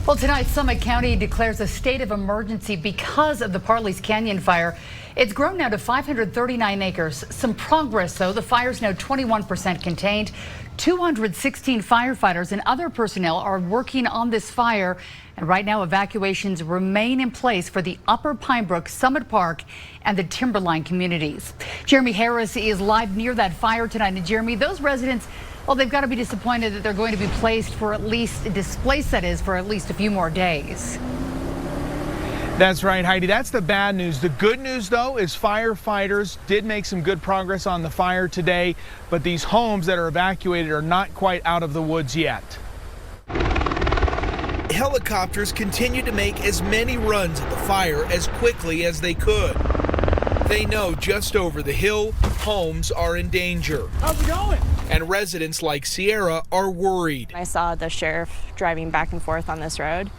Well, tonight, Summit County declares a state of emergency because of the Parleys Canyon Fire. It's grown now to 539 acres. Some progress, though. The fire's now 21% contained. 216 firefighters and other personnel are working on this fire. And right now, evacuations remain in place for the Upper Pinebrook, Summit Park, and the Timberline communities. Jeremy Harris is live near that fire tonight. And Jeremy, those residents, well, they've got to be disappointed that they're going to be displaced for at least a few more days. That's right, Heidi. That's the bad news. The good news, though, is firefighters did make some good progress on the fire today, but these homes that are evacuated are not quite out of the woods yet. Helicopters continue to make as many runs at the fire as quickly as they could. They know just over the hill, homes are in danger. How's it going? And residents like Sierra are worried. I saw the sheriff driving back and forth on this road,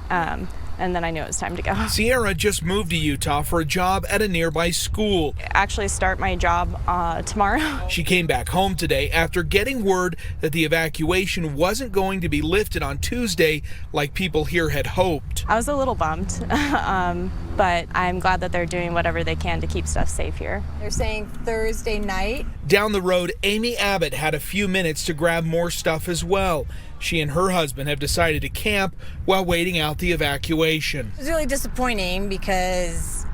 and then I knew it was time to go. Sierra just moved to Utah for a job at a nearby school. Actually start my job tomorrow. She came back home today after getting word that the evacuation wasn't going to be lifted on Tuesday like people here had hoped. I was a little bummed, but I'm glad that they're doing whatever they can to keep stuff safe here. They're saying Thursday night. Down the road, Amy Abbott had a few minutes to grab more stuff as well. She and her husband have decided to camp while waiting out the evacuation. It's really disappointing because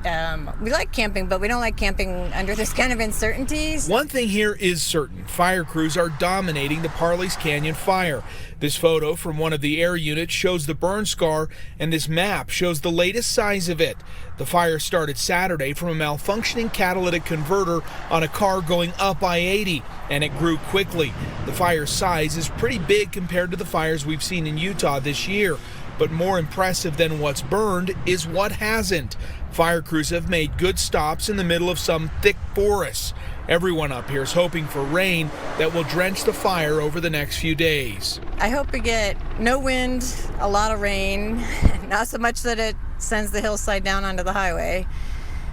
we like camping, but we don't like camping under this kind of uncertainties. One thing here is certain. Fire crews are dominating the Parleys Canyon Fire. This photo from one of the air units shows the burn scar, and this map shows the latest size of it. The fire started Saturday from a malfunctioning catalytic converter on a car going up I-80, and it grew quickly. The fire's size is pretty big compared to the fires we've seen in Utah this year. But more impressive than what's burned is what hasn't. Fire crews have made good stops in the middle of some thick forests. Everyone up here is hoping for rain that will drench the fire over the next few days. I hope we get no wind, a lot of rain, not so much that it sends the hillside down onto the highway,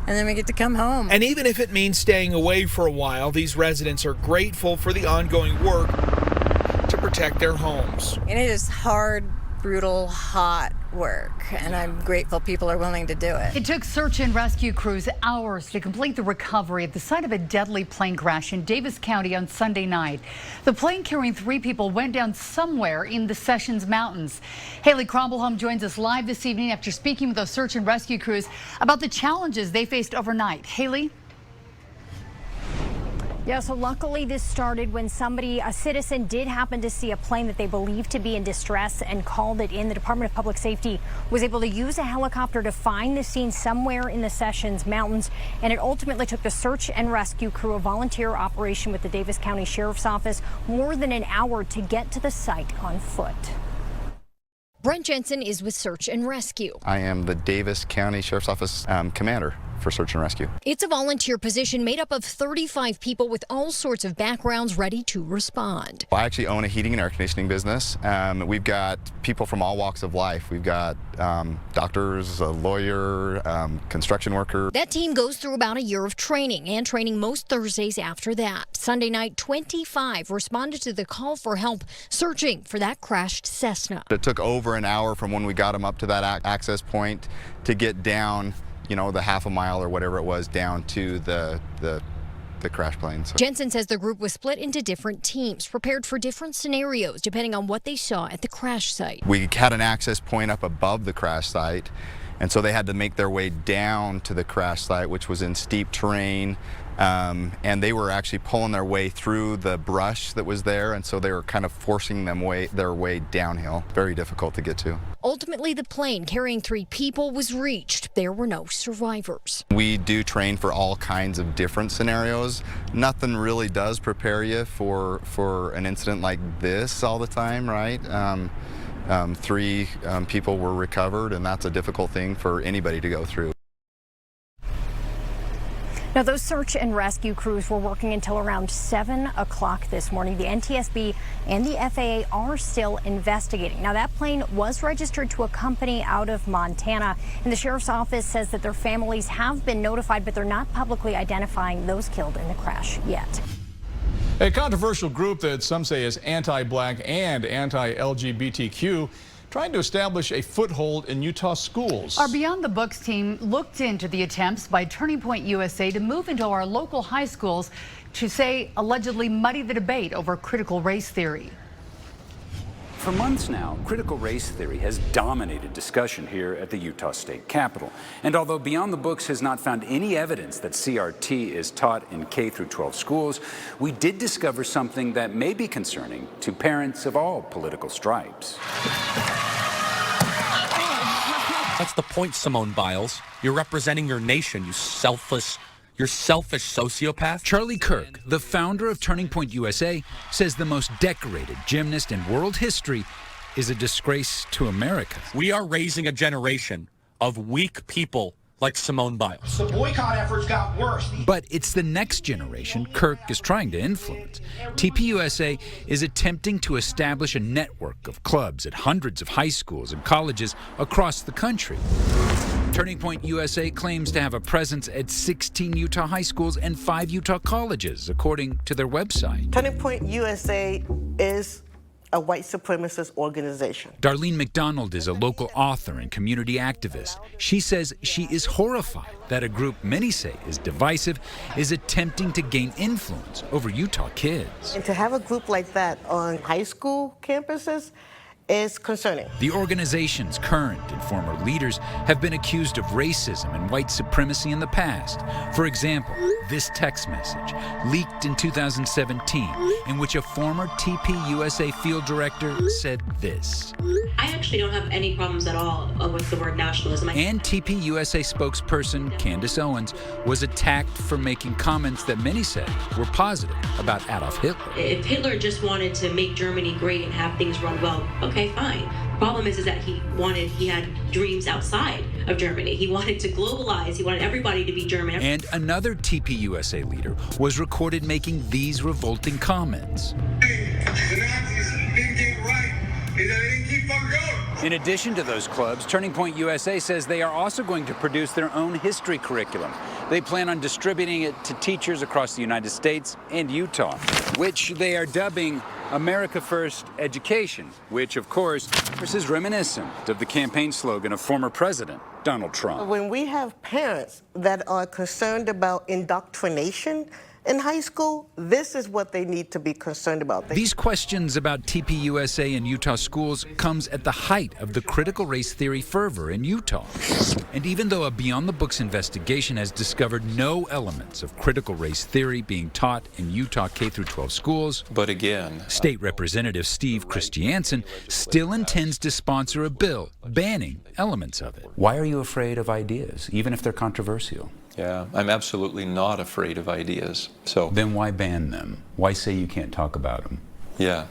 and then we get to come home. And even if it means staying away for a while, these residents are grateful for the ongoing work to protect their homes. And it is hard, brutal, hot work, and I'm grateful people are willing to do it. It took search and rescue crews hours to complete the recovery at the site of a deadly plane crash in Davis County on Sunday night. The plane carrying 3 people went down somewhere in the Sessions Mountains. Haley Cromwell joins us live this evening after speaking with those search and rescue crews about the challenges they faced overnight. Haley? Yeah, so luckily this started when a citizen did happen to see a plane that they believed to be in distress and called it in. The Department of Public Safety was able to use a helicopter to find the scene somewhere in the Sessions Mountains, and it ultimately took the search and rescue crew, a volunteer operation with the Davis County Sheriff's Office, more than an hour to get to the site on foot. Brent Jensen is with Search and Rescue. I am the Davis County Sheriff's Office commander for Search and Rescue. It's a volunteer position made up of 35 people with all sorts of backgrounds ready to respond. I actually own a heating and air conditioning business. We've got people from all walks of life. We've got doctors, a lawyer, construction worker. That team goes through about a year of training and training most Thursdays after that. Sunday night, 25 responded to the call for help searching for that crashed Cessna. It took over an hour from when we got them up to that access point to get down, you know, the half a mile or whatever it was down to the crash plane. So. Jensen says the group was split into different teams, prepared for different scenarios depending on what they saw at the crash site. We had an access point up above the crash site, and so they had to make their way down to the crash site, which was in steep terrain. And they were actually pulling their way through the brush that was there, and so they were kind of forcing their way downhill. Very difficult to get to. Ultimately, the plane carrying 3 people was reached. There were no survivors. We do train for all kinds of different scenarios. Nothing really does prepare you for an incident like this all the time, right? 3 people were recovered, and that's a difficult thing for anybody to go through. Now, those search and rescue crews were working until around 7 o'clock this morning. The NTSB and the FAA are still investigating. Now, that plane was registered to a company out of Montana, and the sheriff's office says that their families have been notified, but they're not publicly identifying those killed in the crash yet. A controversial group that some say is anti-black and anti-LGBTQ trying to establish a foothold in Utah schools. Our Beyond the Books team looked into the attempts by Turning Point USA to move into our local high schools to say allegedly muddy the debate over critical race theory. For months now, critical race theory has dominated discussion here at the Utah State Capitol. And although Beyond the Books has not found any evidence that CRT is taught in K-12 schools, we did discover something that may be concerning to parents of all political stripes. That's the point, Simone Biles. You're representing your nation, you selfish sociopath. Charlie Kirk, the founder of Turning Point USA, says the most decorated gymnast in world history is a disgrace to America. We are raising a generation of weak people like Simone Biles. The boycott efforts got worse. But it's the next generation Kirk is trying to influence. TPUSA is attempting to establish a network of clubs at hundreds of high schools and colleges across the country. Turning Point USA claims to have a presence at 16 Utah high schools and 5 Utah colleges, according to their website. Turning Point USA is a white supremacist organization. Darlene McDonald is a local author and community activist. She says she is horrified that a group many say is divisive is attempting to gain influence over Utah kids. And to have a group like that on high school campuses is concerning. The organization's current and former leaders have been accused of racism and white supremacy in the past. For example, this text message leaked in 2017 in which a former TPUSA field director said this. I actually don't have any problems at all with the word nationalism. And TPUSA spokesperson Candace Owens was attacked for making comments that many said were positive about Adolf Hitler. If Hitler just wanted to make Germany great and have things run well, okay, fine. The problem is that he had dreams outside of Germany. He wanted to globalize. He wanted everybody to be German. And another TPUSA leader was recorded making these revolting comments. The Nazis didn't get right. They didn't keep on going. In addition to those clubs, Turning Point USA says they are also going to produce their own history curriculum. They plan on distributing it to teachers across the United States and Utah, which they are dubbing America First Education, which, of course, is reminiscent of the campaign slogan of former President Donald Trump. When we have parents that are concerned about indoctrination in high school, this is what they need to be concerned about. These questions about TPUSA and Utah schools comes at the height of the critical race theory fervor in Utah. And even though a Beyond the Books investigation has discovered no elements of critical race theory being taught in Utah K-12 schools, but again, State Representative Steve Christiansen still intends to sponsor a bill banning elements of it. Why are you afraid of ideas, even if they're controversial? Yeah, I'm absolutely not afraid of ideas. So then why ban them? Why say you can't talk about them? Yeah,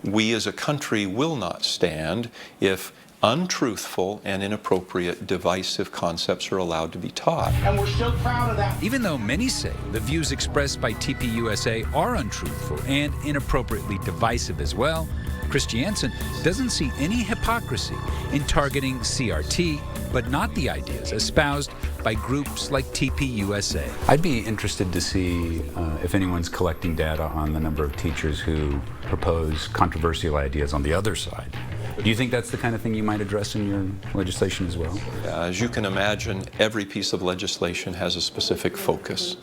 we as a country will not stand if untruthful and inappropriate divisive concepts are allowed to be taught. And we're still proud of that. Even though many say the views expressed by TPUSA are untruthful and inappropriately divisive as well, Christiansen doesn't see any hypocrisy in targeting CRT, but not the ideas espoused by groups like TPUSA. I'd be interested to see if anyone's collecting data on the number of teachers who propose controversial ideas on the other side. Do you think that's the kind of thing you might address in your legislation as well? As you can imagine, every piece of legislation has a specific focus.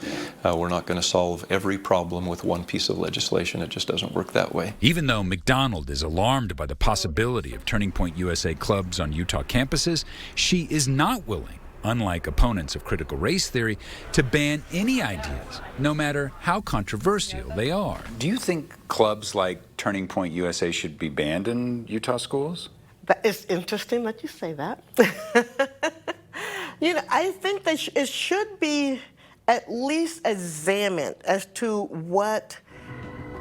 We're not going to solve every problem with one piece of legislation. It just doesn't work that way. Even though McDonald is alarmed by the possibility of Turning Point USA clubs on Utah campuses, she is not willing, unlike opponents of critical race theory, to ban any ideas, no matter how controversial they are. Do you think clubs like Turning Point USA should be banned in Utah schools? It's interesting that you say that. You know, I think that it should be at least examined as to what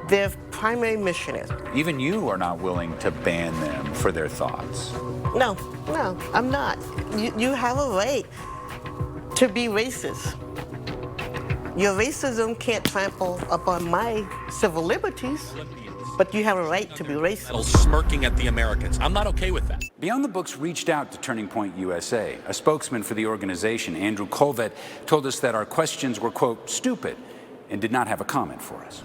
their primary mission is. Even you are not willing to ban them for their thoughts. No, I'm not. You have a right to be racist. Your racism can't trample upon my civil liberties, but you have a right to be racist. Smirking at the Americans. I'm not okay with that. Beyond the Books reached out to Turning Point USA. A spokesman for the organization, Andrew Colvett, told us that our questions were, quote, stupid, and did not have a comment for us.